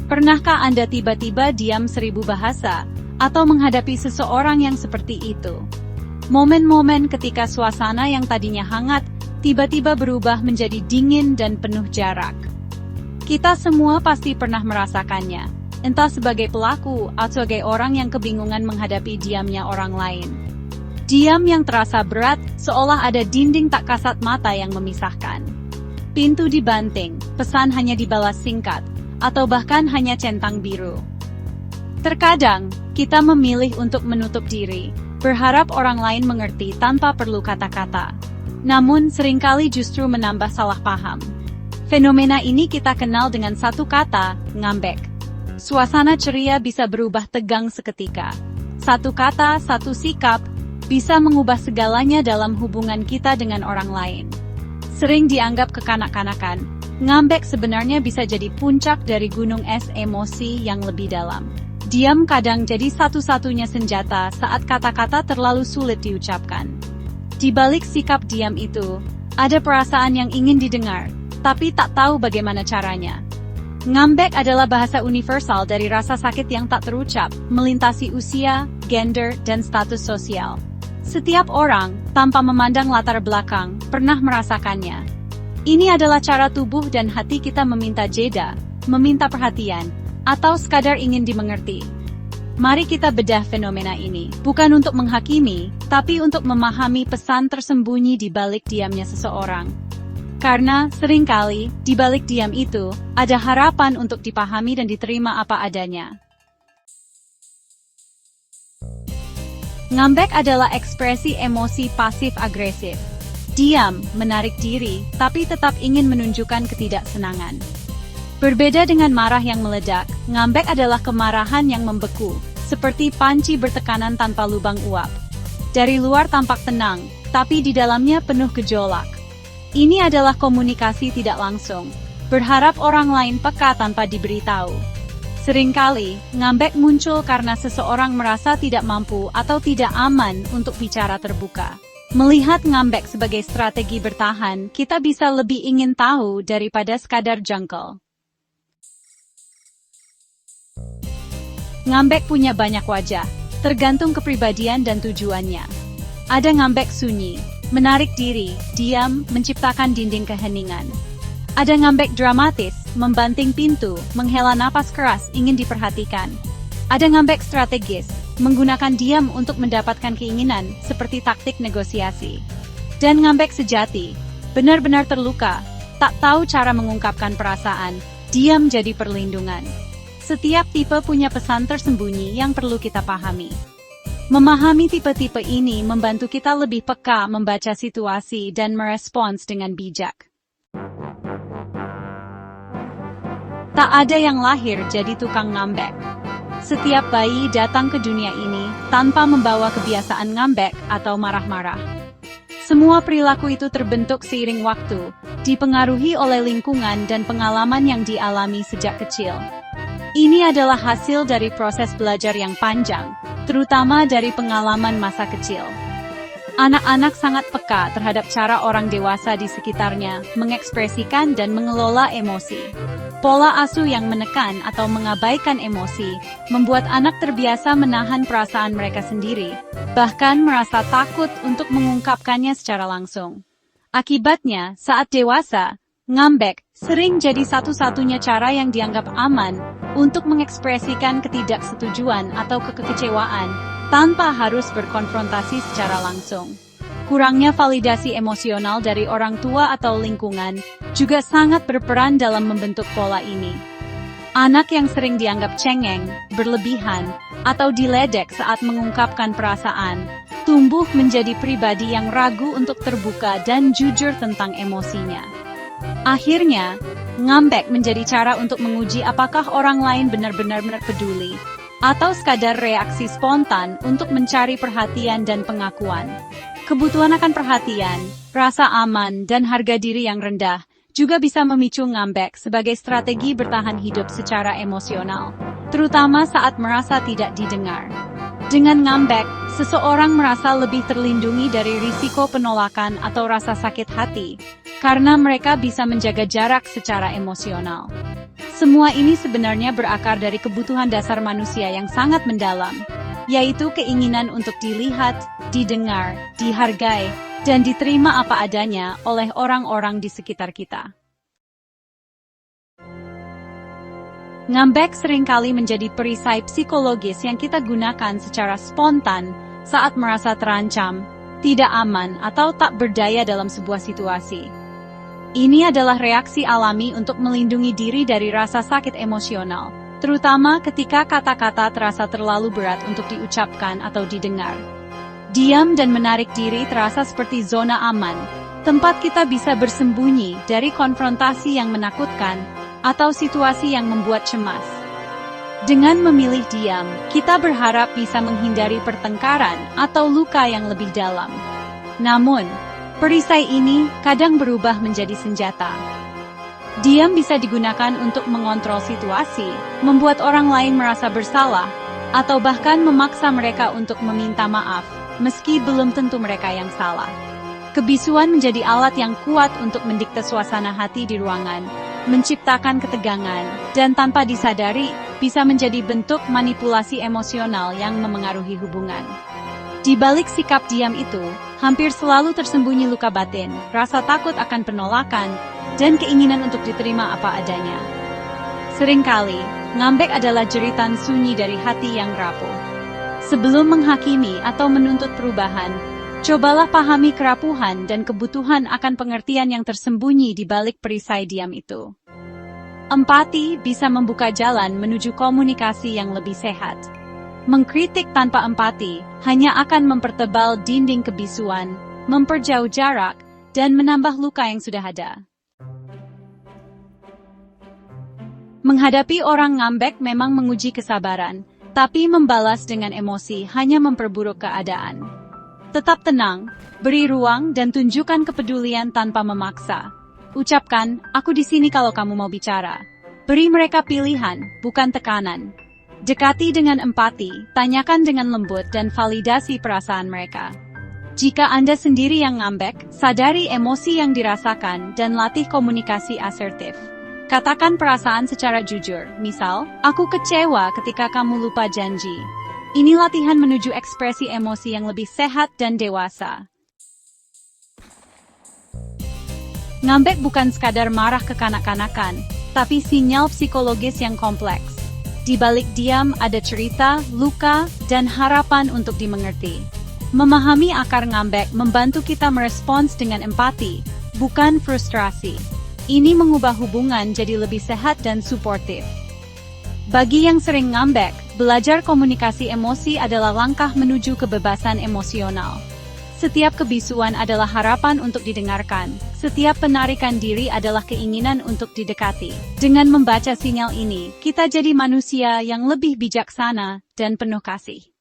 Pernahkah Anda tiba-tiba diam 1000 bahasa, atau menghadapi seseorang yang seperti itu? Momen-momen ketika suasana yang tadinya hangat, tiba-tiba berubah menjadi dingin dan penuh jarak. Kita semua pasti pernah merasakannya, entah sebagai pelaku atau sebagai orang yang kebingungan menghadapi diamnya orang lain. Diam yang terasa berat, seolah ada dinding tak kasat mata yang memisahkan. Pintu dibanting, pesan hanya dibalas singkat, atau bahkan hanya centang biru. Terkadang, kita memilih untuk menutup diri, berharap orang lain mengerti tanpa perlu kata-kata. Namun, seringkali justru menambah salah paham. Fenomena ini kita kenal dengan satu kata, ngambek. Suasana ceria bisa berubah tegang seketika. Satu kata, satu sikap, bisa mengubah segalanya dalam hubungan kita dengan orang lain. Sering dianggap kekanak-kanakan, ngambek sebenarnya bisa jadi puncak dari gunung es emosi yang lebih dalam. Diam kadang jadi satu-satunya senjata saat kata-kata terlalu sulit diucapkan. Di balik sikap diam itu, ada perasaan yang ingin didengar, tapi tak tahu bagaimana caranya. Ngambek adalah bahasa universal dari rasa sakit yang tak terucap, melintasi usia, gender, dan status sosial. Setiap orang, tanpa memandang latar belakang, pernah merasakannya. Ini adalah cara tubuh dan hati kita meminta jeda, meminta perhatian, atau sekadar ingin dimengerti. Mari kita bedah fenomena ini, bukan untuk menghakimi, tapi untuk memahami pesan tersembunyi di balik diamnya seseorang. Karena, seringkali, di balik diam itu, ada harapan untuk dipahami dan diterima apa adanya. Ngambek adalah ekspresi emosi pasif-agresif. Diam, menarik diri, tapi tetap ingin menunjukkan ketidaksenangan. Berbeda dengan marah yang meledak, ngambek adalah kemarahan yang membeku, seperti panci bertekanan tanpa lubang uap. Dari luar tampak tenang, tapi di dalamnya penuh gejolak. Ini adalah komunikasi tidak langsung, berharap orang lain peka tanpa diberitahu. Seringkali, ngambek muncul karena seseorang merasa tidak mampu atau tidak aman untuk bicara terbuka. Melihat ngambek sebagai strategi bertahan, kita bisa lebih ingin tahu daripada sekadar jengkel. Ngambek punya banyak wajah, tergantung kepribadian dan tujuannya. Ada ngambek sunyi, menarik diri, diam, menciptakan dinding keheningan. Ada ngambek dramatis, membanting pintu, menghela napas keras, ingin diperhatikan. Ada ngambek strategis, menggunakan diam untuk mendapatkan keinginan, seperti taktik negosiasi. Dan ngambek sejati, benar-benar terluka, tak tahu cara mengungkapkan perasaan, diam jadi perlindungan. Setiap tipe punya pesan tersembunyi yang perlu kita pahami. Memahami tipe-tipe ini membantu kita lebih peka membaca situasi dan merespons dengan bijak. Tak ada yang lahir jadi tukang ngambek. Setiap bayi datang ke dunia ini tanpa membawa kebiasaan ngambek atau marah-marah. Semua perilaku itu terbentuk seiring waktu, dipengaruhi oleh lingkungan dan pengalaman yang dialami sejak kecil. Ini adalah hasil dari proses belajar yang panjang, terutama dari pengalaman masa kecil. Anak-anak sangat peka terhadap cara orang dewasa di sekitarnya mengekspresikan dan mengelola emosi. Pola asuh yang menekan atau mengabaikan emosi membuat anak terbiasa menahan perasaan mereka sendiri, bahkan merasa takut untuk mengungkapkannya secara langsung. Akibatnya, saat dewasa, ngambek sering jadi satu-satunya cara yang dianggap aman untuk mengekspresikan ketidaksetujuan atau kekecewaan tanpa harus berkonfrontasi secara langsung. Kurangnya validasi emosional dari orang tua atau lingkungan juga sangat berperan dalam membentuk pola ini. Anak yang sering dianggap cengeng, berlebihan, atau diledek saat mengungkapkan perasaan, tumbuh menjadi pribadi yang ragu untuk terbuka dan jujur tentang emosinya. Akhirnya, ngambek menjadi cara untuk menguji apakah orang lain benar-benar peduli, atau sekadar reaksi spontan untuk mencari perhatian dan pengakuan. Kebutuhan akan perhatian, rasa aman, dan harga diri yang rendah juga bisa memicu ngambek sebagai strategi bertahan hidup secara emosional, terutama saat merasa tidak didengar. Dengan ngambek, seseorang merasa lebih terlindungi dari risiko penolakan atau rasa sakit hati, karena mereka bisa menjaga jarak secara emosional. Semua ini sebenarnya berakar dari kebutuhan dasar manusia yang sangat mendalam, yaitu keinginan untuk dilihat, didengar, dihargai, dan diterima apa adanya oleh orang-orang di sekitar kita. Ngambek seringkali menjadi perisai psikologis yang kita gunakan secara spontan saat merasa terancam, tidak aman, atau tak berdaya dalam sebuah situasi. Ini adalah reaksi alami untuk melindungi diri dari rasa sakit emosional, terutama ketika kata-kata terasa terlalu berat untuk diucapkan atau didengar. Diam dan menarik diri terasa seperti zona aman, tempat kita bisa bersembunyi dari konfrontasi yang menakutkan atau situasi yang membuat cemas. Dengan memilih diam, kita berharap bisa menghindari pertengkaran atau luka yang lebih dalam. Namun, perisai ini kadang berubah menjadi senjata. Diam bisa digunakan untuk mengontrol situasi, membuat orang lain merasa bersalah, atau bahkan memaksa mereka untuk meminta maaf, meski belum tentu mereka yang salah. Kebisuan menjadi alat yang kuat untuk mendikte suasana hati di ruangan, menciptakan ketegangan, dan tanpa disadari, bisa menjadi bentuk manipulasi emosional yang memengaruhi hubungan. Di balik sikap diam itu, hampir selalu tersembunyi luka batin, rasa takut akan penolakan, dan keinginan untuk diterima apa adanya. Seringkali, ngambek adalah jeritan sunyi dari hati yang rapuh. Sebelum menghakimi atau menuntut perubahan, cobalah pahami kerapuhan dan kebutuhan akan pengertian yang tersembunyi di balik perisai diam itu. Empati bisa membuka jalan menuju komunikasi yang lebih sehat. Mengkritik tanpa empati hanya akan mempertebal dinding kebisuan, memperjauh jarak, dan menambah luka yang sudah ada. Menghadapi orang ngambek memang menguji kesabaran, tapi membalas dengan emosi hanya memperburuk keadaan. Tetap tenang, beri ruang dan tunjukkan kepedulian tanpa memaksa. Ucapkan, aku di sini kalau kamu mau bicara. Beri mereka pilihan, bukan tekanan. Dekati dengan empati, tanyakan dengan lembut dan validasi perasaan mereka. Jika Anda sendiri yang ngambek, sadari emosi yang dirasakan dan latih komunikasi asertif. Katakan perasaan secara jujur, misal, aku kecewa ketika kamu lupa janji. Ini latihan menuju ekspresi emosi yang lebih sehat dan dewasa. Ngambek bukan sekadar marah kekanak-kanakan, tapi sinyal psikologis yang kompleks. Di balik diam ada cerita, luka, dan harapan untuk dimengerti. Memahami akar ngambek membantu kita merespons dengan empati, bukan frustrasi. Ini mengubah hubungan jadi lebih sehat dan suportif. Bagi yang sering ngambek, belajar komunikasi emosi adalah langkah menuju kebebasan emosional. Setiap kebisuan adalah harapan untuk didengarkan. Setiap penarikan diri adalah keinginan untuk didekati. Dengan membaca sinyal ini, kita jadi manusia yang lebih bijaksana dan penuh kasih.